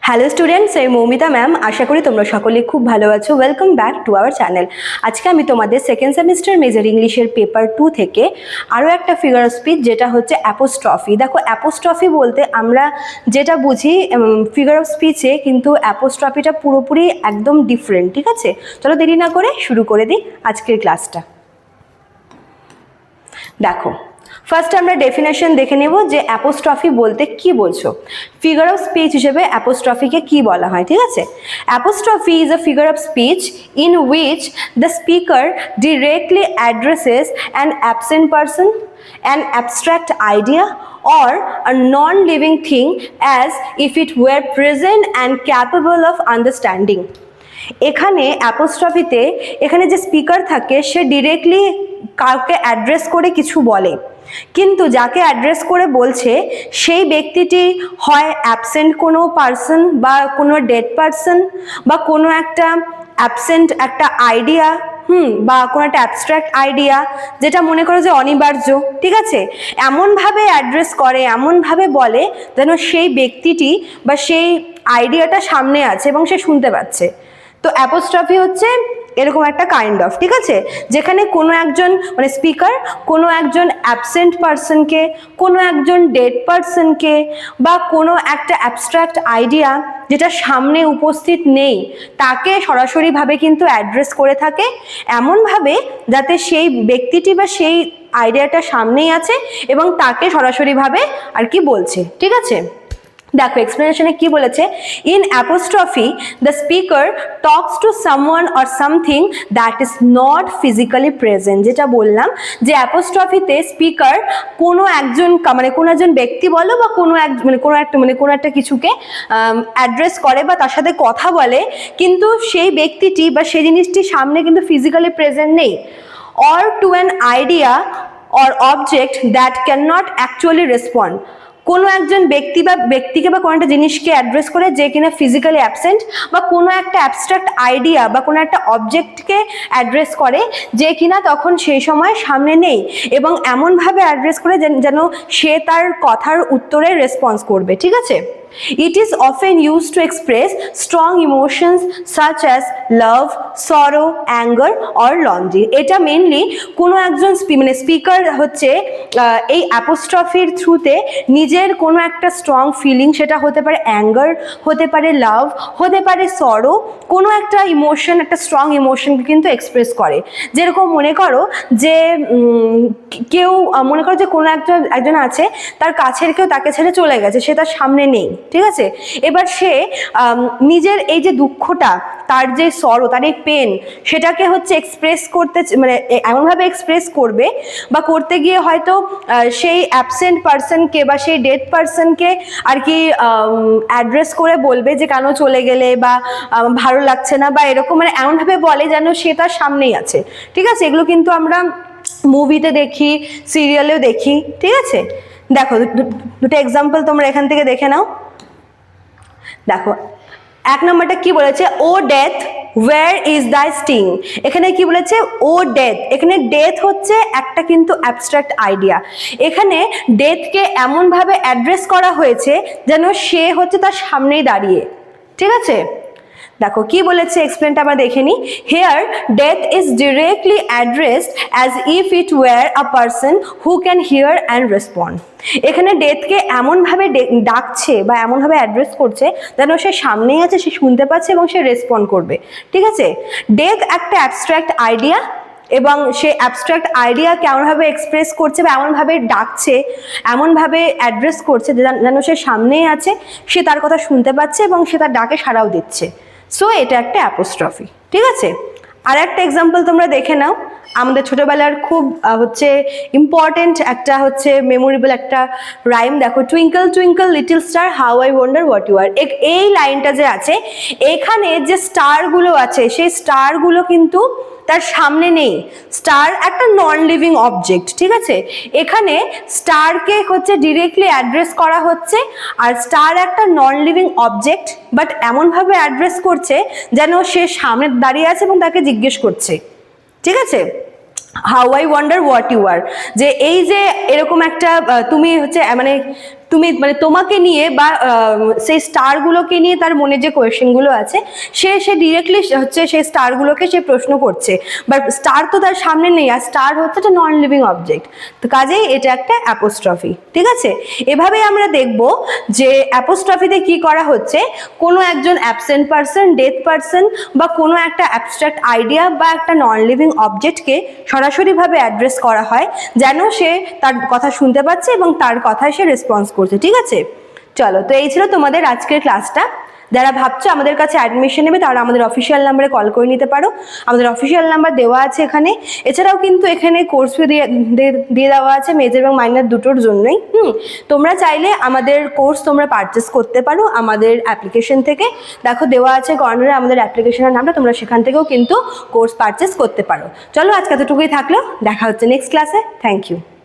Hello students, আমি Moumita ma'am. আশা করি তোমরা সকলে খুব ভালো আছো। Welcome back to our channel. আজকে আমি তোমাদের সেকেন্ড সেমিস্টার মেজর ইংলিশের পেপার 2 থেকে আরও একটা ফিগার অফ স্পিচ, যেটা হচ্ছে অ্যাপোস্ট্রফি। দেখো, অ্যাপোস্ট্রফি বলতে আমরা যেটা বুঝি ফিগার অফ স্পিচে, কিন্তু অ্যাপোস্ট্রফিটা পুরোপুরি একদম ডিফারেন্ট। ঠিক আছে, চলো দেরি না করে শুরু করে দিই আজকের ক্লাসটা। দেখো, ফার্স্ট আমরা ডেফিনেশন দেখে নেব যে অ্যাপোস্ট্রফি বলতে কি বলছো। ফিগার অফ স্পিচ হিসেবে অ্যাপোস্ট্রফিকে কি বলা হয়, ঠিক আছে? Apostrophe is a figure of speech in which the speaker directly addresses an absent person, an abstract idea or a non-living thing as if it were present and capable of understanding. এখানে অ্যাপোস্ট্রফিতে এখানে যে speaker থাকে সে directly কাউকে address করে কিছু বলে, কিন্তু যাকে অ্যাড্রেস করে বলছে সেই ব্যক্তিটি হয় অ্যাবসেন্ট কোনো পার্সন বা কোনো ডেড পার্সন বা কোনো একটা অ্যাবসেন্ট একটা আইডিয়া বা কোনো একটা অ্যাবস্ট্রাক্ট আইডিয়া, যেটা মনে করো যে অনিবার্য। ঠিক আছে, এমনভাবে অ্যাড্রেস করে, এমনভাবে বলে যেন সেই ব্যক্তিটি বা সেই আইডিয়াটা সামনে আছে এবং সে শুনতে পাচ্ছে। তো অ্যাপোস্ট্রফি হচ্ছে এরকম একটা কাইন্ড অফ, ঠিক আছে, যেখানে কোনো একজন মানে স্পিকার কোনো একজন অ্যাবসেন্ট পার্সনকে, কোনো একজন ডেড পার্সনকে বা কোনো একটা অ্যাবস্ট্রাক্ট আইডিয়া যেটা সামনে উপস্থিত নেই তাকে সরাসরিভাবে কিন্তু অ্যাড্রেস করে থাকে, এমনভাবে যাতে সেই ব্যক্তিটি বা সেই আইডিয়াটা সামনেই আছে এবং তাকে সরাসরিভাবে আর কি বলছে। ঠিক আছে, দেখো এক্সপ্লেনেশনে কি বলেছে, in apostrophe the speaker talks to someone or something that is not physically present. যেটা বললাম যে অ্যাপোস্ট্রফিতে স্পিকার কোনো একজন মানে কোনো একজন ব্যক্তি বলো বা কোনো একটা কিছুকে অ্যাড্রেস করে বা তার সাথে কথা বলে, কিন্তু সেই ব্যক্তিটি বা সেই জিনিসটি সামনে কিন্তু ফিজিক্যালি প্রেজেন্ট নেই, or to an idea or object that can not actually respond. কোনো একজন ব্যক্তিকে বা কোনো একটা জিনিসকে অ্যাড্রেস করে যে কিনা ফিজিক্যালি অ্যাবসেন্ট, বা কোনো একটা অ্যাবস্ট্রাক্ট আইডিয়া বা কোনো একটা অবজেক্টকে অ্যাড্রেস করে যে কিনা তখন সেই সময় সামনে নেই, এবং এমনভাবে অ্যাড্রেস করে যেন সে তার কথার উত্তরে রেসপন্স করবে। ঠিক আছে, it is often used to express strong emotions such as love, sorrow, anger or longing. এটা মেইনলি কোনো একজন মানে স্পিকার হচ্ছে এই অ্যাপোস্ট্রফির থ্রুতে নিজের কোনো একটা স্ট্রং ফিলিং, সেটা হতে পারে অ্যাঙ্গার, হতে পারে লাভ, হতে পারে সরো, কোনো একটা ইমোশন, একটা স্ট্রং ইমোশনকে কিন্তু এক্সপ্রেস করে। যেরকম মনে করো যে কেউ মনে করো যে কোনো একজন আছে, তার কাছের কেউ তাকে ছেড়ে চলে গেছে, সে তার সামনে নেই। ঠিক আছে, এবার সে নিজের এই যে দুঃখটা, তার যে সরো, তার এই পেন, সেটাকে হচ্ছে এক্সপ্রেস করতে মানে এমনভাবে এক্সপ্রেস করবে বা করতে গিয়ে হয়তো সেই অ্যাবসেন্ট পার্সনকে বা সেই ডেড পার্সনকে আর কি অ্যাড্রেস করে বলবে যে কেন চলে গেলে বা ভালো লাগছে না, বা এরকম মানে এমনভাবে বলে যেন সে তার সামনেই আছে। ঠিক আছে, এগুলো কিন্তু আমরা মুভিতে দেখি, সিরিয়ালেও দেখি। ঠিক আছে, দেখো দুটো এক্সাম্পল তোমরা এখান থেকে দেখে নাও। দেখো, এক নম্বরটা কি বলেছে, O death where is the sting. এখানে কি বলেছে, ও ডেথ, এখানে ডেথ হচ্ছে একটা কিন্তু অ্যাবস্ট্রাক্ট আইডিয়া। এখানে ডেথকে এমনভাবে অ্যাড্রেস করা হয়েছে যেন সে হচ্ছে তার সামনেই দাঁড়িয়ে। ঠিক আছে, দেখো কি বলেছে, এক্সপ্লেনটা আমরা দেখে নিই। Here death is directly addressed as if it were a person who can hear and respond. এখানে ডেথকে এমনভাবে ডাকছে বা এমনভাবে অ্যাড্রেস করছে যেন সে সামনেই আছে, সে শুনতে পাচ্ছে এবং সে রেসপন্ড করবে। ঠিক আছে, ডেথ একটা অ্যাবস্ট্রাক্ট আইডিয়া এবং সে অ্যাবস্ট্রাক্ট আইডিয়া কেমনভাবে এক্সপ্রেস করছে বা এমনভাবে ডাকছে, এমনভাবে অ্যাড্রেস করছে যেন সে সামনেই আছে, সে তার কথা শুনতে পাচ্ছে এবং সে তার ডাকে সাড়াও দিচ্ছে। সো এটা একটা অ্যাপোস্ট্রফি। ঠিক আছে, আর একটা এক্সাম্পল তোমরা দেখে নাও, আমাদের ছোটবেলার খুব হচ্ছে ইম্পর্টেন্ট একটা হচ্ছে মেমোরেবল একটা রাইম। দেখো, twinkle twinkle little star how I wonder what you are. এই লাইনটা যে আছে, এখানে যে স্টারগুলো আছে সেই স্টারগুলো কিন্তু তার সামনে নেই। স্টার একটা নন লিভিং অবজেক্ট। ঠিক আছে, এখানে স্টারকে হচ্ছে ডিরেক্টলি অ্যাড্রেস করা হচ্ছে, আর স্টার একটা নন লিভিং অবজেক্ট, বাট এমনভাবে অ্যাড্রেস করছে যেন সে সামনে দাঁড়িয়ে আছে এবং তাকে জিজ্ঞেস করছে। ঠিক আছে, how I wonder what you are, যে এই যে এরকম একটা তুমি হচ্ছে মানে তুমি মানে তোমাকে নিয়ে বা সেই স্টারগুলোকে নিয়ে তার মনে যে কোয়েশ্চেনগুলো আছে সে ডিরেক্টলি হচ্ছে সেই স্টারগুলোকে সে প্রশ্ন করছে, বাট স্টার তো তার সামনে নেই, আর স্টার হচ্ছে একটা নন লিভিং অবজেক্ট, তো কাজেই এটা একটা অ্যাপোস্ট্রফি। ঠিক আছে, এভাবেই আমরা দেখব যে অ্যাপোস্ট্রফিতে কি করা হচ্ছে, কোনো একজন অ্যাবসেন্ট পার্সন, ডেথ পার্সন বা কোনো একটা অ্যাবস্ট্রাক্ট আইডিয়া বা একটা নন লিভিং অবজেক্টকে সরাসরিভাবে অ্যাড্রেস করা হয়, যেন সে তার কথা শুনতে পাচ্ছে এবং তার কথায় সে রেসপন্স করছে। ঠিক আছে, চলো, তো এই ছিল তোমাদের আজকের ক্লাসটা। যারা ভাবছো আমাদের কাছে অ্যাডমিশন নেবে তারা আমাদের অফিসিয়াল নাম্বারে কল করে নিতে পারো, আমাদের অফিসিয়াল নাম্বার দেওয়া আছে এখানে। এছাড়াও কিন্তু এখানে কোর্স ফি দিয়ে দেওয়া আছে মেজর এবং মাইনর দুটোর জন্যই। তোমরা চাইলে আমাদের কোর্স তোমরা পারচেস করতে পারো আমাদের অ্যাপ্লিকেশন থেকে, দেখো দেওয়া আছে কর্নারে আমাদের অ্যাপ্লিকেশনের নামটা, তোমরা সেখান থেকেও কিন্তু কোর্স পারচেস করতে পারো। চলো, আজকে এতটুকুই থাকলো, দেখা হচ্ছে নেক্সট ক্লাসে। Thank you.